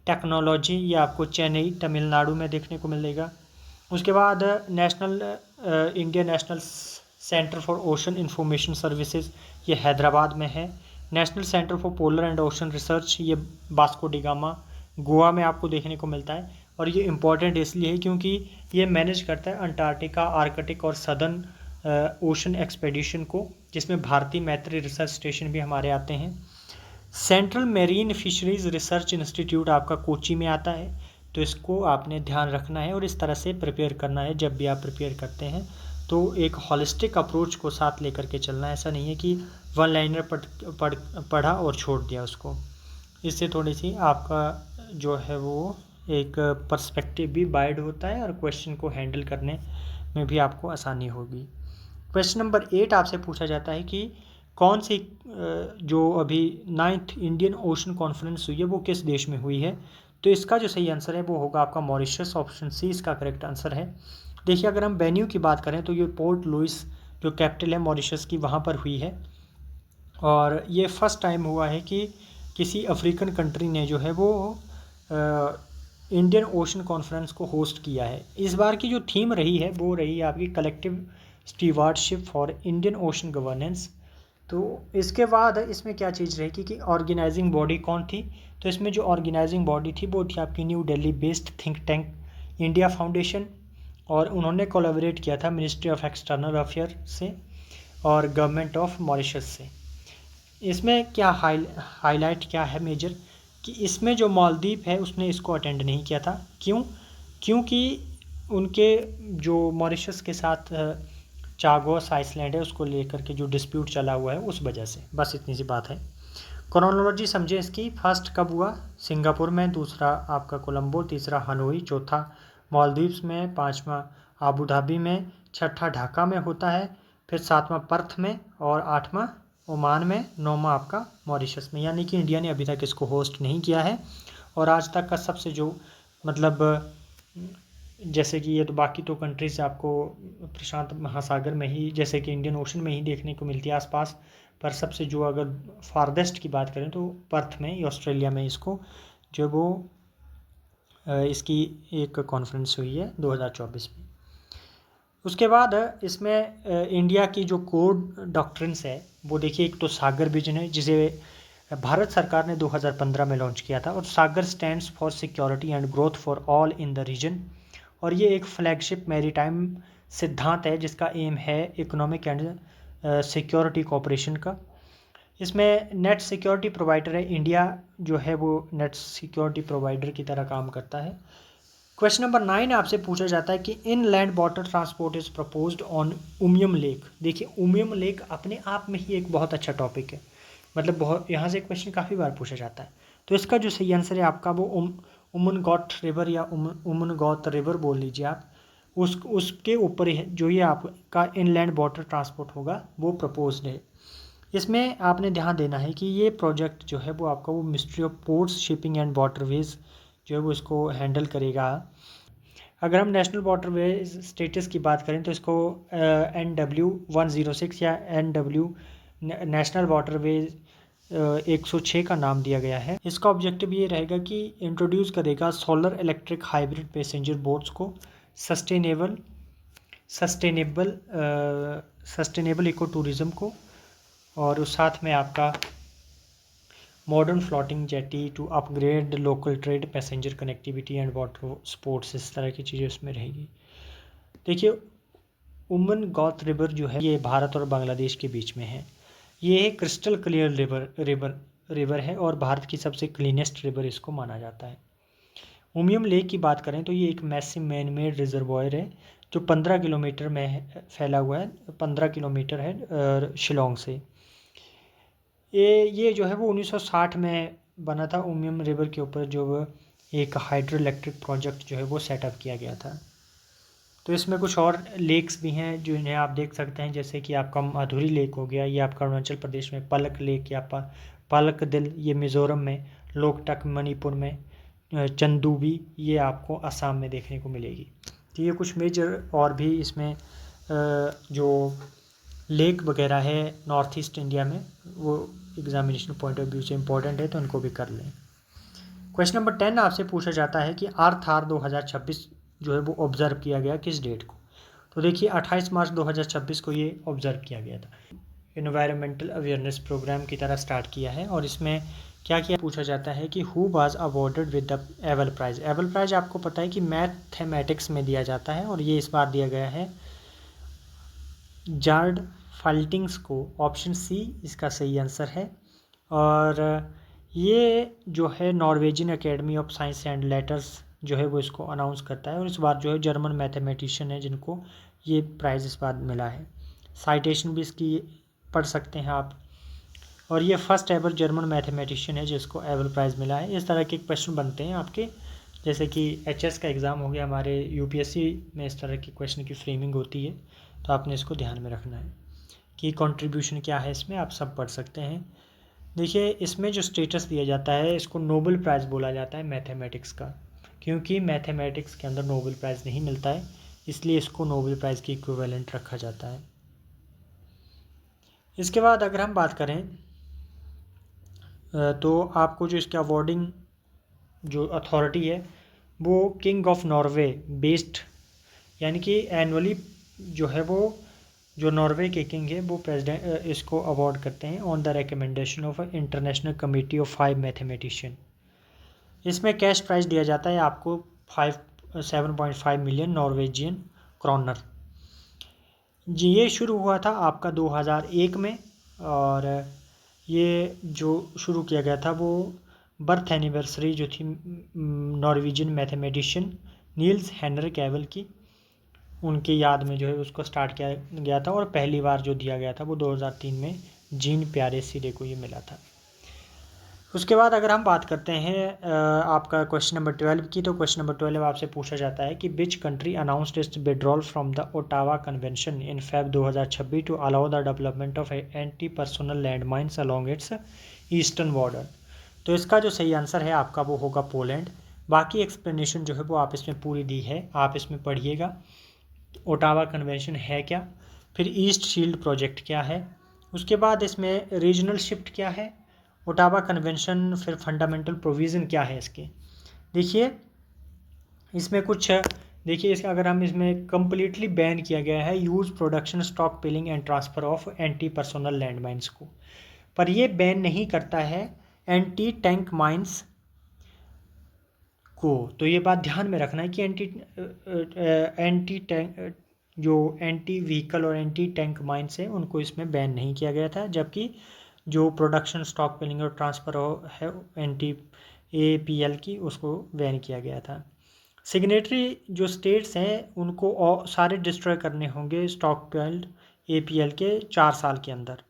technology, ये आपको चेन्नई तमिलनाडु में देखने को मिलेगा। उसके बाद Indian national centre for ocean information services, ये हैदराबाद में है। National centre for polar and ocean research, ये वास्को डी गामा गोवा में आपको देखने को मिलता है। और ये इम्पॉर्टेंट इसलिए है क्योंकि ये मैनेज करता है अंटार्कटिका, आर्कटिक और सदर्न ओशन एक्सपेडिशन को, जिसमें भारतीय मैत्री रिसर्च स्टेशन भी हमारे आते हैं। Central marine fisheries research institute आपका कोची में आता है। तो इसको आपने ध्यान रखना है और इस तरह से प्रिपेयर करना है। जब भी आप प्रिपेयर करते हैं तो एक हॉलिस्टिक अप्रोच को साथ लेकर के चलना है। ऐसा नहीं है कि वन लाइनर पढ़ा और छोड़ दिया उसको। इससे थोड़ी सी आपका जो है वो एक पर्सपेक्टिव भी वाइड होता है और क्वेश्चन को हैंडल करने में भी आपको आसानी होगी। क्वेश्चन नंबर 8 आपसे पूछा जाता है कि कौन सी जो अभी 9th इंडियन ओशन कॉन्फ्रेंस हुई है वो किस देश में हुई है। तो इसका जो सही आंसर है वो होगा आपका मॉरिशस। ऑप्शन सी इसका करेक्ट आंसर है। देखिए, अगर हम वेन्यू की बात करें तो ये पोर्ट लुइस जो कैपिटल है मॉरिशस की, वहाँ पर हुई है। और ये फर्स्ट टाइम हुआ है कि किसी अफ्रीकन कंट्री ने जो है वो इंडियन ओशन कॉन्फ्रेंस को होस्ट किया है। इस बार की जो थीम रही है वो रही है आपकी collective stewardship for Indian Ocean governance. तो इसके बाद इसमें क्या चीज़ रहेगी कि ऑर्गेनाइजिंग बॉडी कौन थी। तो इसमें जो ऑर्गेनाइजिंग बॉडी थी वो थी आपकी new Delhi based think tank India foundation, और उन्होंने कोलैबोरेट किया था मिनिस्ट्री ऑफ एक्सटर्नल अफेयर से और गवर्नमेंट ऑफ मॉरिशस से। इसमें क्या हाईलाइट क्या है मेजर, कि इसमें जो मालदीव है उसने इसको अटेंड नहीं किया था। क्योंकि उनके जो मॉरिशस के साथ चागोस आइसलैंड है उसको लेकर के जो डिस्प्यूट चला हुआ है उस वजह से, बस इतनी सी बात है। क्रोनोलॉजी समझे इसकी। फर्स्ट कब हुआ, सिंगापुर में। दूसरा आपका कोलंबो। तीसरा हनोई। चौथा मालदीव्स में। पांचवा आबू धाबी में। छठा ढाका में होता है। फिर सातवां पर्थ में। और आठवां ओमान में। नौवां आपका मॉरिशस में। यानी कि इंडिया ने अभी तक इसको होस्ट नहीं किया है। और आज तक का सबसे जो मतलब जैसे कि ये तो बाकी तो कंट्रीज़ आपको प्रशांत महासागर में ही, जैसे कि इंडियन ओशन में ही देखने को मिलती है आसपास, पर सबसे जो अगर फारदेस्ट की बात करें तो पर्थ में, ऑस्ट्रेलिया में इसको जो वो इसकी एक कॉन्फ्रेंस हुई है 2024 में। उसके बाद इसमें इंडिया की जो कोर डॉक्ट्रिन्स है वो देखिए, एक तो सागर विजन है जिसे भारत सरकार ने 2015 में लॉन्च किया था, और SAGAR stands for security and growth for all in the region. और ये एक फ्लैगशिप मैरीटाइम सिद्धांत है जिसका एम है इकोनॉमिक एंड सिक्योरिटी कोऑपरेशन का। इसमें नेट सिक्योरिटी प्रोवाइडर है इंडिया, जो है वो नेट सिक्योरिटी प्रोवाइडर की तरह काम करता है। क्वेश्चन नंबर 9 आपसे पूछा जाता है कि इन land water transport is proposed on Umiam lake. देखिए, उमियम लेक अपने आप में ही एक बहुत अच्छा टॉपिक है, मतलब बहुत यहाँ से क्वेश्चन काफ़ी बार पूछा जाता है। तो इसका जो सही आंसर है आपका वो उमनगॉट रिवर या उमनगॉट रिवर बोल लीजिए आप, उसके ऊपर जो ये आपका इनलैंड वाटर ट्रांसपोर्ट होगा वो प्रपोज्ड है। इसमें आपने ध्यान देना है कि ये प्रोजेक्ट जो है वो आपका वो ministry of ports shipping and waterways जो है वो इसको हैंडल करेगा। अगर हम नेशनल वाटरवेज स्टेटस की बात करें तो इसको NW106 या NW नेशनल वाटरवेज 106 का नाम दिया गया है। इसका ऑब्जेक्टिव ये रहेगा कि इंट्रोड्यूस करेगा solar electric hybrid passenger boats को, सस्टेनेबल सस्टेनेबल इको टूरिज़्म को, और उस साथ में आपका modern floating jetty to upgrade local trade, passenger connectivity and water sports, इस तरह की चीज़ें उसमें रहेगी। देखिए उमन गौत रिवर जो है ये भारत और बांग्लादेश के बीच में है। ये एक क्रिस्टल क्लियर रिवर है और भारत की सबसे क्लीनेस्ट रिवर इसको माना जाता है। उमियम लेक की बात करें तो ये एक मैसिव मैन मेड रिजर्वॉयर है जो 15 किलोमीटर में फैला हुआ है, 15 किलोमीटर है शिलोंग से। ये जो है वो 1960 में बना था। उमियम रिवर के ऊपर जो एक हाइड्रो इलेक्ट्रिक प्रोजेक्ट जो है वो सेटअप किया गया था। तो इसमें कुछ और लेक्स भी हैं जो इन्हें आप देख सकते हैं, जैसे कि आपका माधुरी लेक हो गया, ये आपका अरुणाचल प्रदेश में पलक लेक या पलक दिल, ये मिज़ोरम में, लोकटक मणिपुर में, चंदूबी ये आपको असम में देखने को मिलेगी। तो ये कुछ मेजर और भी इसमें जो लेक वगैरह है नॉर्थ ईस्ट इंडिया में, वो एग्जामिनेशन पॉइंट ऑफ व्यू से इम्पोर्टेंट है, तो उनको भी कर लें। क्वेश्चन नंबर 10 आपसे पूछा जाता है कि आर्थार 2026 जो है वो ऑब्ज़र्व किया गया किस डेट को। तो देखिए 28 मार्च 2026 को ये ऑब्ज़र्व किया गया था। एनवायरमेंटल अवेयरनेस प्रोग्राम की तरह स्टार्ट किया है। और इसमें क्या क्या पूछा जाता है कि who was awarded with the Abel prize. Abel prize आपको पता है कि मैथमेटिक्स में दिया जाता है और ये इस बार दिया गया है जॉर्ज फाल्टिंग्स को। ऑप्शन सी इसका सही आंसर है। और ये जो है Norwegian academy of science and letters जो है वो इसको अनाउंस करता है। और इस बार जो है जर्मन मैथमेटिशियन है जिनको ये प्राइज़ इस बार मिला है। साइटेशन भी इसकी पढ़ सकते हैं आप। और ये फर्स्ट एवर जर्मन मैथमेटिशियन है जिसको एबल प्राइज़ मिला है। इस तरह के क्वेश्चन बनते हैं आपके, जैसे कि HS का एग्ज़ाम हो गया, हमारे UPSC में इस तरह की क्वेश्चन की फ्रेमिंग होती है, तो आपने इसको ध्यान में रखना है कि कंट्रीब्यूशन क्या है इसमें, आप सब पढ़ सकते हैं। देखिए इसमें जो स्टेटस दिया जाता है इसको नोबेल प्राइज़ बोला जाता है मैथमेटिक्स का, क्योंकि मैथमेटिक्स के अंदर नोबेल प्राइज़ नहीं मिलता है, इसलिए इसको नोबेल प्राइज़ की इक्विवेलेंट रखा जाता है। इसके बाद अगर हम बात करें तो आपको जो इसका अवॉर्डिंग जो अथॉरिटी है वो किंग ऑफ नॉर्वे बेस्ड, यानी कि एनुअली जो है वो जो नॉर्वे के किंग है वो प्रेसिडेंट इसको अवार्ड करते हैं on the recommendation of international committee of 5 mathematician. इसमें कैश प्राइज़ दिया जाता है आपको 7.5 मिलियन नॉर्वेजियन क्रोनर। जी ये शुरू हुआ था आपका 2001 में, और ये जो शुरू किया गया था वो बर्थ एनिवर्सरी जो थी Norwegian mathematician Niels Henrik Abel की, उनकी याद में जो है उसको स्टार्ट किया गया था। और पहली बार जो दिया गया था वो 2003 में जीन प्यारे सिरे को ये मिला था। उसके बाद अगर हम बात करते हैं आपका क्वेश्चन नंबर 12 की, तो क्वेश्चन नंबर 12 आपसे पूछा जाता है कि which country announced its withdrawal from the Ottawa convention in Feb 2026 to allow the development of anti personnel land mines along its eastern border. तो इसका जो सही आंसर है आपका वो होगा पोलैंड। बाकी एक्सप्लेनेशन जो है वो आप इसमें पूरी दी है, आप इसमें पढ़िएगा ओटावा कन्वेंशन है क्या, फिर ईस्ट शील्ड प्रोजेक्ट क्या है, उसके बाद इसमें रीजनल शिफ्ट क्या है, ओटावा कन्वेंशन, फिर फंडामेंटल प्रोविज़न क्या है इसके। देखिए इसमें कुछ देखिए इसका अगर हम इसमें कम्प्लीटली बैन किया गया है use production stockpiling and transfer of anti personnel land mines को, पर ये बैन नहीं करता है एंटी टैंक माइंस को। तो ये बात ध्यान में रखना है कि एंटी टैंक जो एंटी व्हीकल और एंटी टैंक माइंस है उनको इसमें बैन नहीं किया गया था, जबकि जो प्रोडक्शन स्टॉक पिलिंग और ट्रांसफ़र है एंटी APL की उसको बैन किया गया था। सिग्नेटरी जो स्टेट्स हैं उनको सारे डिस्ट्रॉय करने होंगे स्टॉक पिल्ड APL के 4 साल के अंदर।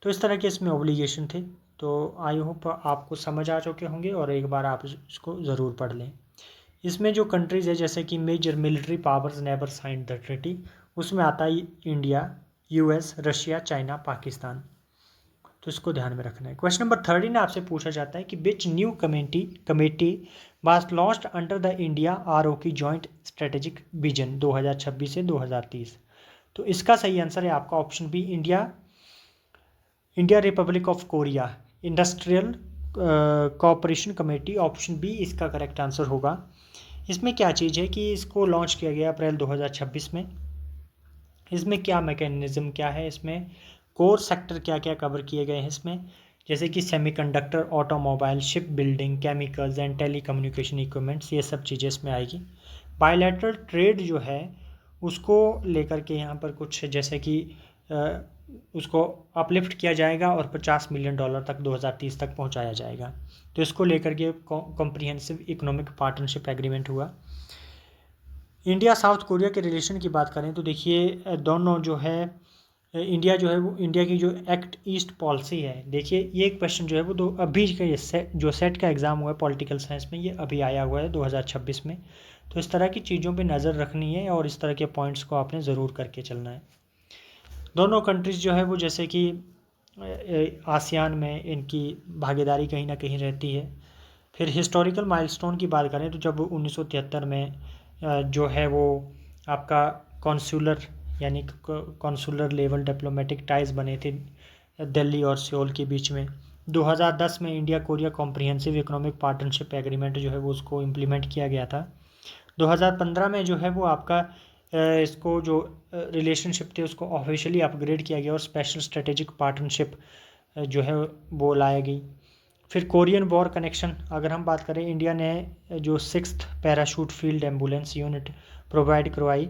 तो इस तरह के इसमें ऑब्लिगेशन थे। तो आई होप आपको समझ आ चुके होंगे और एक बार आप इसको ज़रूर पढ़ लें। इसमें जो कंट्रीज़ है जैसे कि major military powers never signed the treaty, उसमें आता है India, US, Russia, China, Pakistan. तो इसको ध्यान में रखना है। क्वेश्चन नंबर 13 आपसे पूछा जाता है कि which new committee was launched under the India ROK joint strategic vision 2026 से 2030। तो इसका सही आंसर है आपका option B, India republic of Korea industrial cooperation committee. Option B इसका करेक्ट आंसर होगा। इसमें क्या चीज़ है कि इसको लॉन्च किया गया अप्रैल 2026 में। इसमें क्या मैकेनिज्म क्या है, इसमें कोर सेक्टर क्या क्या कवर किए गए हैं इसमें, जैसे कि semiconductor, automobile, ship building, chemicals and telecommunication equipments, ये सब चीज़ें इसमें आएगी। बायलैटरल ट्रेड जो है उसको लेकर के यहाँ पर कुछ जैसे कि उसको अपलिफ्ट किया जाएगा और $50 मिलियन तक 2030 तक पहुँचाया जाएगा। तो इसको लेकर के कॉम्प्रिहेंसिव इकोनॉमिक पार्टनरशिप एग्रीमेंट हुआ। इंडिया साउथ कोरिया के रिलेशन की बात करें तो देखिए दोनों जो है इंडिया जो है वो इंडिया की जो एक्ट ईस्ट पॉलिसी है, देखिए ये एक क्वेश्चन जो है वो तो अभी का जो सेट का एग्ज़ाम हुआ है पॉलिटिकल साइंस में, ये अभी आया हुआ है 2026 में। तो इस तरह की चीज़ों पे नज़र रखनी है और इस तरह के पॉइंट्स को आपने ज़रूर करके चलना है। दोनों कंट्रीज़ जो है वो जैसे कि आसियान में इनकी भागीदारी कहीं ना कहीं रहती है। फिर हिस्टोरिकल माइलस्टोन की बात करें तो जब 1973 में जो है वो आपका कॉन्सुलर यानी कॉन्सुलर लेवल डिप्लोमेटिक टाइज बने थे दिल्ली और सियोल के बीच में। 2010 में India Korea comprehensive economic partnership agreement जो है वो उसको इम्प्लीमेंट किया गया था। 2015 में जो है वो आपका इसको जो रिलेशनशिप थे उसको ऑफिशियली अपग्रेड किया गया और स्पेशल स्ट्रेटेजिक पार्टनरशिप जो है वो लाया गई। फिर कोरियन वॉर कनेक्शन अगर हम बात करें, इंडिया ने जो 6th parachute field ambulance unit provide करवाई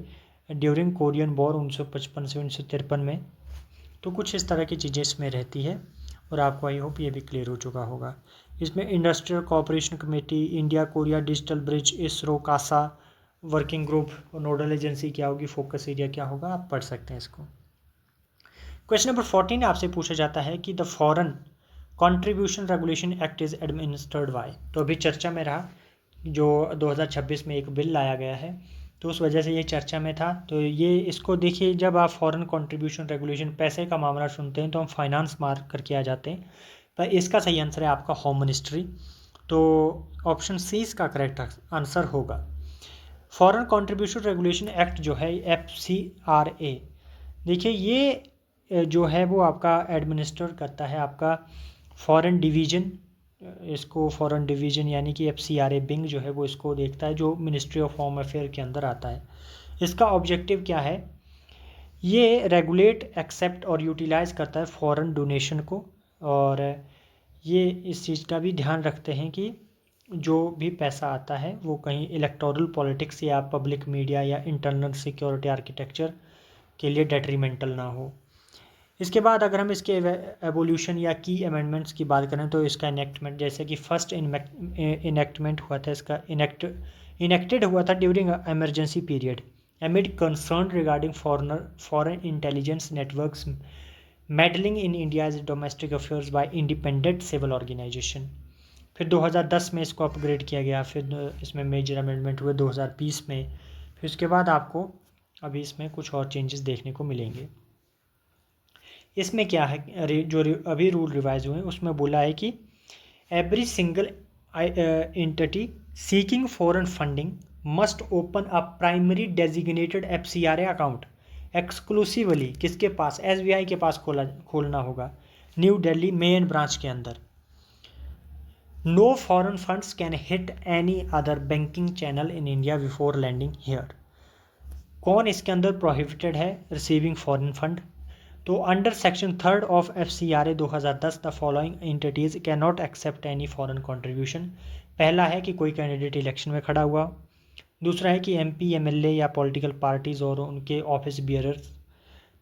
ड्यूरिंग कोरियन वॉर 1955 से 1953 में। तो कुछ इस तरह की चीज़ें इसमें रहती है और आपको आई होप ये भी क्लियर हो चुका होगा। इसमें industrial cooperation committee, India Korea digital bridge, ISRO, KASA working group, nodal agency क्या होगी, फोकस एरिया क्या होगा, आप पढ़ सकते हैं इसको। क्वेश्चन नंबर 14 आपसे पूछा जाता है कि the foreign contribution regulation act is administered by. तो अभी चर्चा में रहा, जो 2026 में एक बिल लाया गया है तो उस वजह से ये चर्चा में था। तो ये इसको देखिए, जब आप फॉरेन कंट्रीब्यूशन रेगुलेशन पैसे का मामला सुनते हैं तो हम फाइनेंस मार्क करके आ जाते हैं, पर इसका सही आंसर है आपका होम मिनिस्ट्री। तो ऑप्शन सी इसका करेक्ट आंसर होगा। फॉरेन कंट्रीब्यूशन रेगुलेशन एक्ट जो है FCRA, देखिए ये जो है वो आपका एडमिनिस्टर करता है आपका फॉरेन डिवीज़न। इसको फॉरेन डिवीज़न यानी कि FCRA विंग जो है वो इसको देखता है, जो मिनिस्ट्री ऑफ होम अफेयर के अंदर आता है। इसका ऑब्जेक्टिव क्या है, ये रेगुलेट, एक्सेप्ट और यूटिलाइज़ करता है फॉरेन डोनेशन को, और ये इस चीज़ का भी ध्यान रखते हैं कि जो भी पैसा आता है वो कहीं इलेक्टोरल पॉलिटिक्स या पब्लिक मीडिया या इंटरनल सिक्योरिटी आर्किटेक्चर के लिए डेट्रीमेंटल ना हो। इसके बाद अगर हम इसके एवोल्यूशन या की अमेंडमेंट्स की बात करें तो इसका इनेक्टमेंट, जैसे कि फर्स्ट इनेक्टमेंट हुआ था, इसका इनेक्टेड हुआ था during emergency period amid concern regarding foreign intelligence networks meddling in India's domestic affairs by independent civil organisation. फिर 2010 में इसको अपग्रेड किया गया, फिर इसमें मेजर अमेंडमेंट हुए 2020 में। फिर उसके बाद आपको अभी इसमें कुछ और चेंजेस देखने को मिलेंगे। इसमें क्या है, जो अभी रूल रिवाइज हुए हैं उसमें बोला है कि every single entity seeking foreign funding must open a primary designated FCRA account exclusively किसके पास, SBI के पास खोलना होगा, न्यू दिल्ली मेन ब्रांच के अंदर। No foreign funds can hit any other banking channel in India before landing here. कौन इसके अंदर prohibited है रिसीविंग फॉरेन फंड, तो under section 3 of FCRA 2010 the following entities can not accept any foreign contribution. पहला है कि कोई candidate election में खड़ा हुआ, दूसरा है कि MP MLA या पॉलिटिकल पार्टीज़ और उनके ऑफिस बियरर्स,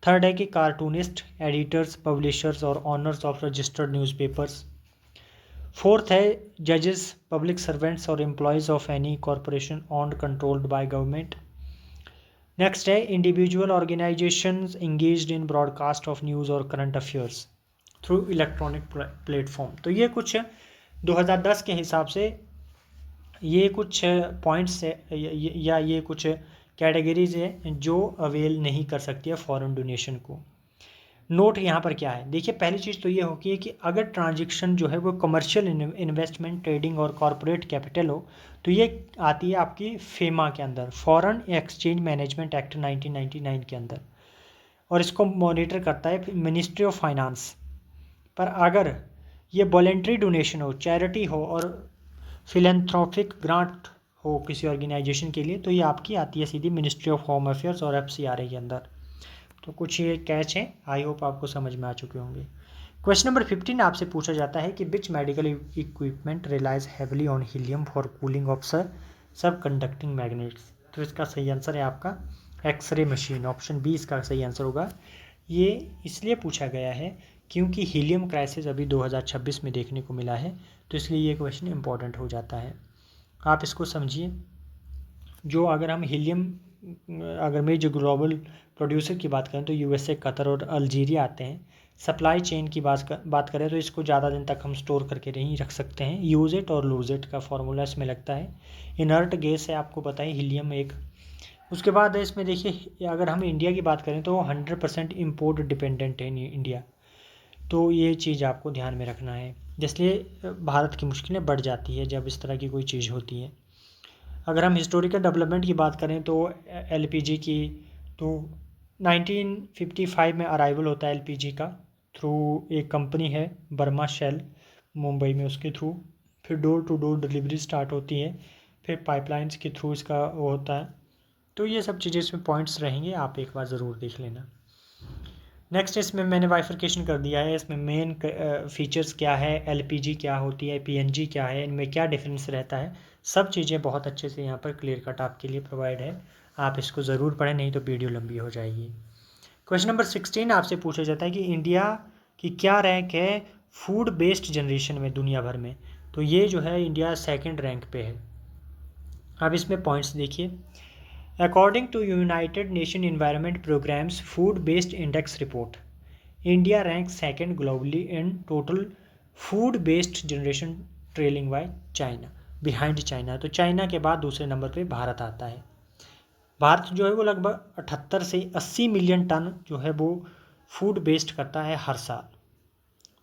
थर्ड है कि कार्टूनिस्ट, एडिटर्स, पब्लिशर्स और owners of registered newspapers, fourth है जजेस, पब्लिक सर्वेंट्स और employees of any corporation owned controlled by government. Next है individual organisations engaged in broadcast of news और current affairs through electronic platform. तो ये कुछ 2010 के हिसाब से ये कुछ पॉइंट्स या ये कुछ कैटेगरीज है जो अवेल नहीं कर सकती है फॉरेन डोनेशन को। नोट यहाँ पर क्या है, देखिए पहली चीज़ तो ये होती है कि अगर ट्रांजैक्शन जो है वो कमर्शियल इन्वेस्टमेंट, ट्रेडिंग और कॉरपोरेट कैपिटल हो तो ये आती है आपकी फेमा के अंदर, फॉरेन एक्सचेंज मैनेजमेंट एक्ट 1999 के अंदर, और इसको मॉनिटर करता है मिनिस्ट्री ऑफ फाइनेंस। पर अगर ये वॉलेंट्री डोनेशन हो, चैरिटी हो और फिलेंथ्रोपिक ग्रांट हो किसी ऑर्गेनाइजेशन के लिए, तो ये आपकी आती है सीधी मिनिस्ट्री ऑफ होम अफेयर्स और FCRA के अंदर। तो कुछ ये कैच है, आई होप आपको समझ में आ चुके होंगे। क्वेश्चन नंबर 15 आपसे पूछा जाता है कि which medical equipment relies heavily on helium for cooling of superconducting magnets. तो इसका सही आंसर है आपका एक्सरे मशीन, ऑप्शन बी इसका सही आंसर होगा। ये इसलिए पूछा गया है क्योंकि हीलियम क्राइसिस अभी 2026 में देखने को मिला है, तो इसलिए ये क्वेश्चन इंपॉर्टेंट हो जाता है। आप इसको समझिए, जो अगर हम हीलियम, अगर मैं जो ग्लोबल प्रोड्यूसर की बात करें तो USA, कतर और अल्जीरिया आते हैं। सप्लाई चेन की बात करें तो इसको ज़्यादा दिन तक हम स्टोर करके नहीं रख सकते हैं। यूज़ इट और लूज़ इट का फॉर्मूला इसमें लगता है। इनर्ट गैस है, आपको पता है, हीलियम एक। उसके बाद इसमें देखिए, अगर हम इंडिया की बात करें तो 100% इम्पोर्ट डिपेंडेंट है इंडिया, तो ये चीज़ आपको ध्यान में रखना है, जिसलिए भारत की मुश्किलें बढ़ जाती है जब इस तरह की कोई चीज़ होती है। अगर हम हिस्टोरिकल डेवलपमेंट की बात करें तो LPG की, तो 1955 में अराइवल होता है LPG का थ्रू एक कंपनी है बर्मा शेल मुंबई में, उसके थ्रू फिर door to door delivery start होती है, फिर पाइपलाइंस के थ्रू इसका वो होता है। तो ये सब चीज़ें इसमें पॉइंट्स रहेंगे, आप एक बार ज़रूर देख लेना। नेक्स्ट इसमें मैंने बाइफर्केशन कर दिया है, इसमें मेन फीचर्स क्या है, LPG क्या होती है, PNG क्या है, इनमें क्या डिफरेंस रहता है, सब चीज़ें बहुत अच्छे से यहाँ पर क्लियर कट आपके लिए प्रोवाइड है। आप इसको ज़रूर पढ़ें, नहीं तो वीडियो लंबी हो जाएगी। क्वेश्चन नंबर 16 आपसे पूछा जाता है कि इंडिया की क्या रैंक है फूड बेस्ड जनरेशन में दुनिया भर में। तो ये जो है इंडिया सेकंड रैंक पे है। अब इसमें पॉइंट्स देखिए, according to United Nation environment programmes food waste index report, India rank second globally in total food waste generation, trailing by China, behind China. तो चाइना के बाद दूसरे नंबर पे भारत आता है। भारत जो है वो लगभग 78 से 80 मिलियन टन जो है वो फूड बेस्ड करता है हर साल।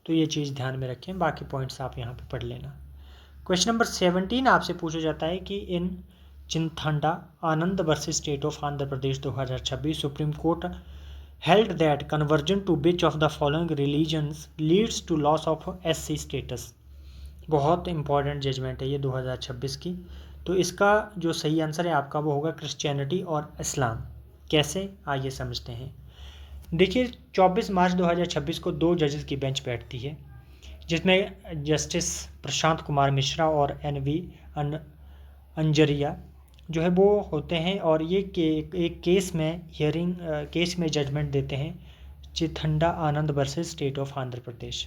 तो ये चीज़ ध्यान में रखें, बाकी पॉइंट्स आप यहाँ पे पढ़ लेना। क्वेश्चन नंबर 17 आपसे पूछा जाता है कि in Chinthada Anand versus state of Andhra Pradesh 2026 Supreme Court held that conversion to which of the following religions leads to loss of SC status। बहुत इंपॉर्टेंट जजमेंट है ये 2026 की। तो इसका जो सही आंसर है आपका वो होगा क्रिश्चियनिटी और इस्लाम। कैसे, आइए समझते हैं। देखिए 24 मार्च 2026 को 2 जजेस की बेंच बैठती है, जिसमें जस्टिस प्रशांत कुमार मिश्रा और NV अंजरिया जो है वो होते हैं, और ये एक केस में जजमेंट देते हैं, Chinthada Anand versus state of Andhra Pradesh.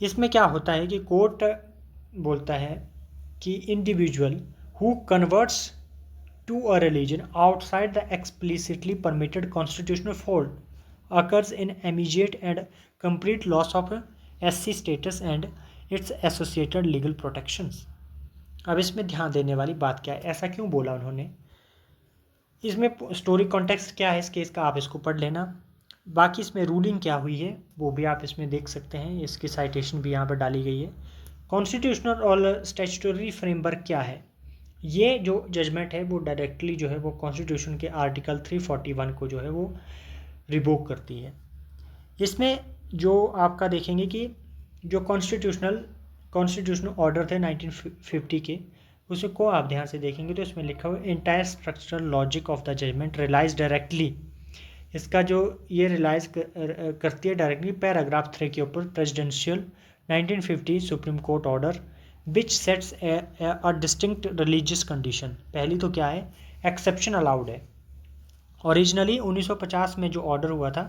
इसमें क्या होता है कि कोर्ट बोलता है कि individual who converts to a religion outside the explicitly permitted constitutional fold occurs in immediate and complete loss of SC status and its associated legal protections. अब इसमें ध्यान देने वाली बात क्या है, ऐसा क्यों बोला उन्होंने, इसमें स्टोरी कॉन्टेक्स्ट क्या है इस केस का, आप इसको पढ़ लेना। बाकी इसमें रूलिंग क्या हुई है वो भी आप इसमें देख सकते हैं, इसकी साइटेशन भी यहाँ पर डाली गई है। कॉन्स्टिट्यूशनल और स्टैट्यूटरी फ्रेमवर्क क्या है, ये जो जजमेंट है वो डायरेक्टली जो है वो कॉन्स्टिट्यूशन के आर्टिकल 341 को जो है वो रिवोक करती है। इसमें जो आपका देखेंगे कि जो कॉन्स्टिट्यूशनल ऑर्डर थे 1950 के, उसको आप ध्यान से देखेंगे तो इसमें लिखा हुआ entire structural logic of the judgement relies directly, इसका जो ये रिलाइज करती है डायरेक्टली पैराग्राफ 3 के ऊपर presidential 1950 supreme court order which sets a distinct religious condition. पहली तो क्या है, एक्सेप्शन अलाउड है। ओरिजिनली 1950 में जो ऑर्डर हुआ था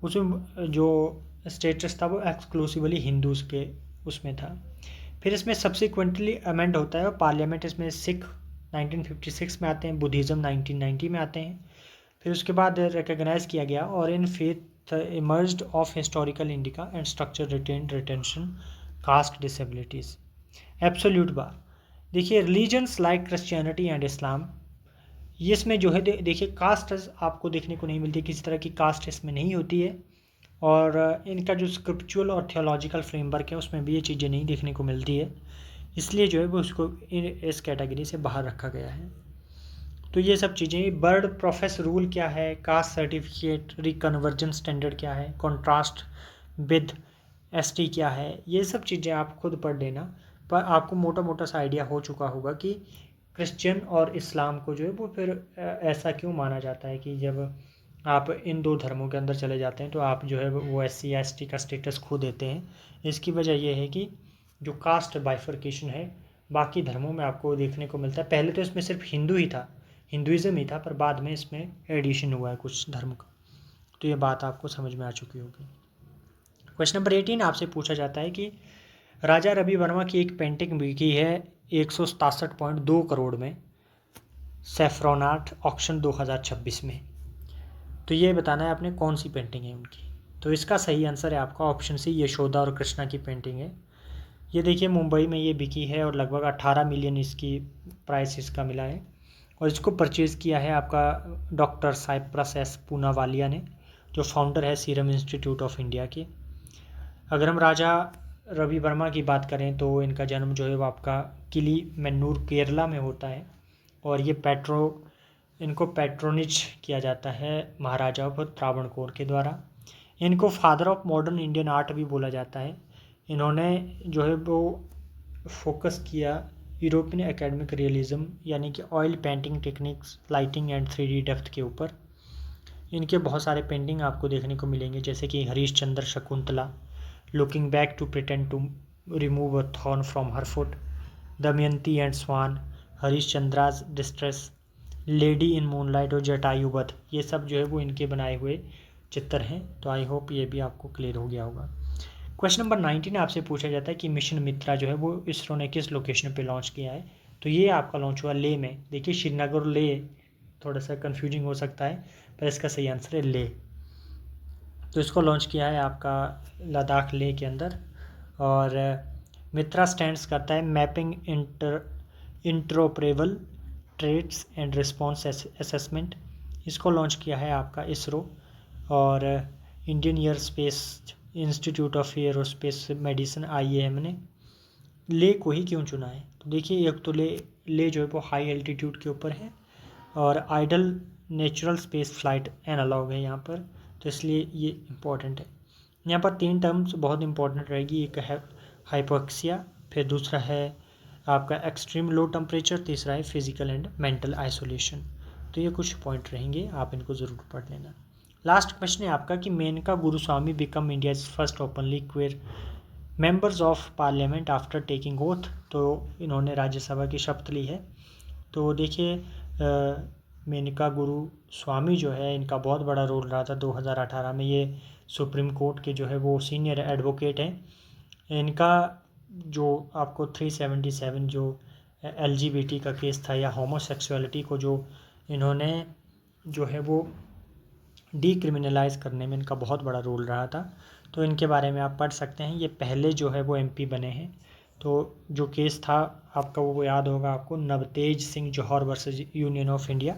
उसमें जो स्टेटस था वो एक्सक्लूसिवली हिंदूज के उसमें था। फिर इसमें सब्सिक्वेंटली अमेंड होता है और पार्लियामेंट इसमें सिख 1956 में आते हैं, बुद्धिज़्म 1990 में आते हैं। फिर उसके बाद रिकग्नाइज किया गया और in faith emerged of historical Indic and structure retention caste disabilities. Absolute बार देखिए, religions like Christianity and Islam ये इसमें जो है देखिए कास्ट आपको देखने को नहीं मिलती, किसी तरह की कास्ट इसमें नहीं होती है। और इनका जो स्क्रिप्चुअल और थियोलॉजिकल फ्रेमवर्क है उसमें भी ये चीज़ें नहीं देखने को मिलती है, इसलिए जो है वो उसको इस कैटेगरी से बाहर रखा गया है। तो ये सब चीज़ें, बर्ड प्रोफेस रूल क्या है, कास्ट सर्टिफिकेट, रिकन्वर्जन स्टैंडर्ड क्या है, कॉन्ट्रास्ट विद एसटी क्या है, ये सब चीज़ें आप खुद पढ़ लेना। पर आपको मोटा मोटा सा आइडिया हो चुका होगा कि क्रिश्चियन और इस्लाम को जो है वो फिर ऐसा क्यों माना जाता है कि जब आप इन दो धर्मों के अंदर चले जाते हैं तो आप जो है वो SC या ST का स्टेटस खो देते हैं। इसकी वजह यह है कि जो कास्ट बाइफर्केशन है बाकी धर्मों में आपको देखने को मिलता है। पहले तो इसमें सिर्फ हिंदू ही था, हिंदुइज़्म ही था, पर बाद में इसमें एडिशन हुआ है कुछ धर्म का। तो ये बात आपको समझ में आ चुकी होगी। क्वेश्चन नंबर 18 आपसे पूछा जाता है कि राजा रवि वर्मा की एक पेंटिंग बिकी है 167.2 करोड़ में सैफ्रोनाट ऑक्शन 2026 में। तो ये बताना है आपने कौन सी पेंटिंग है उनकी। तो इसका सही आंसर है आपका ऑप्शन सी, यशोदा और कृष्णा की पेंटिंग है। ये देखिए मुंबई में ये बिकी है और लगभग 18 मिलियन इसकी प्राइस इसका मिला है। और इसको परचेज़ किया है आपका डॉक्टर साइप्रस एस पूनावालिया ने, जो फाउंडर है सीरम इंस्टीट्यूट ऑफ इंडिया के। अगर हम राजा रवि वर्मा की बात करें तो इनका जन्म जो है वो आपका किली मैन्नूर केरला में होता है। और ये इनको पैट्रोनिज किया जाता है महाराजा त्रावणकोर के द्वारा। इनको father of modern Indian art भी बोला जाता है। इन्होंने जो है वो फोकस किया यूरोपियन एकेडमिक रियलिज्म यानी कि oil painting techniques, lighting and 3D depth के ऊपर। इनके बहुत सारे पेंटिंग आपको देखने को मिलेंगे, जैसे कि Harish Chandra Shakuntala, looking back to pretend to remove a thorn from her foot, Damayanti and swan, Harish Chandra's distress, lady in moonlight और जटायुवध। ये सब जो है वो इनके बनाए हुए चित्र हैं। तो आई होप ये भी आपको क्लियर हो गया होगा। क्वेश्चन नंबर 19 आपसे पूछा जाता है कि मिशन मित्रा जो है वो इसरो ने किस लोकेशन पे लॉन्च किया है। तो ये आपका लॉन्च हुआ लेह में। देखिए श्रीनगर और लेह थोड़ा सा कंफ्यूजिंग हो सकता है, पर इसका सही आंसर है लेह। तो इसको लॉन्च किया है आपका लद्दाख लेह के अंदर। और मित्रा स्टैंड्स करता है mapping interoperable trades and response assessment. इसको लॉन्च किया है आपका इसरो और Indian air space institute of aerospace medicine IAM ने। ले को ही क्यों चुना है? तो देखिए एक तो ले जो है वो हाई एल्टीट्यूड के ऊपर है और ideal natural space flight analogue है यहाँ पर, तो इसलिए ये इम्पोर्टेंट है। यहाँ पर 3 टर्म्स बहुत इंपॉर्टेंट रहेगी। एक है हाइपोक्सिया, फिर दूसरा है आपका एक्सट्रीम लो टेम्परेचर, तीसरा है फिजिकल एंड मेंटल आइसोलेशन। तो ये कुछ पॉइंट रहेंगे, आप इनको ज़रूर पढ़ लेना। लास्ट क्वेश्चन है आपका कि Menaka Guruswamy become India's first openly queer members of parliament after taking oath. तो इन्होंने राज्यसभा की शपथ ली है। तो देखिए मेनका गुरुस्वामी जो है इनका बहुत बड़ा रोल रहा था 2018 में। ये सुप्रीम कोर्ट के जो है वो सीनियर एडवोकेट हैं। इनका जो आपको 377 जो LGBT का केस था या होमोसेक्सुअलिटी को जो इन्होंने जो है वो डीक्रिमिनलाइज करने में इनका बहुत बड़ा रोल रहा था। तो इनके बारे में आप पढ़ सकते हैं। ये पहले जो है वो MP बने हैं। तो जो केस था आपका वो याद होगा आपको, नवतेज सिंह जौहर वर्सेस यूनियन ऑफ इंडिया,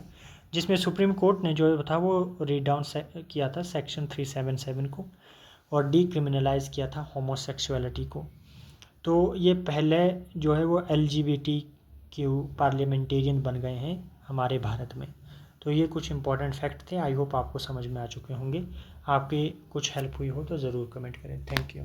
जिसमें सुप्रीम कोर्ट ने जो था वो रीड डाउन किया था सेक्शन 377 को और डीक्रिमिनलाइज किया था होमोसेक्सुअलिटी को। तो ये पहले जो है वो LGBTQ पार्लियामेंटेरियन बन गए हैं हमारे भारत में। तो ये कुछ इंपॉर्टेंट फैक्ट थे। आई होप आपको समझ में आ चुके होंगे। आपकी कुछ हेल्प हुई हो तो ज़रूर कमेंट करें। Thank you.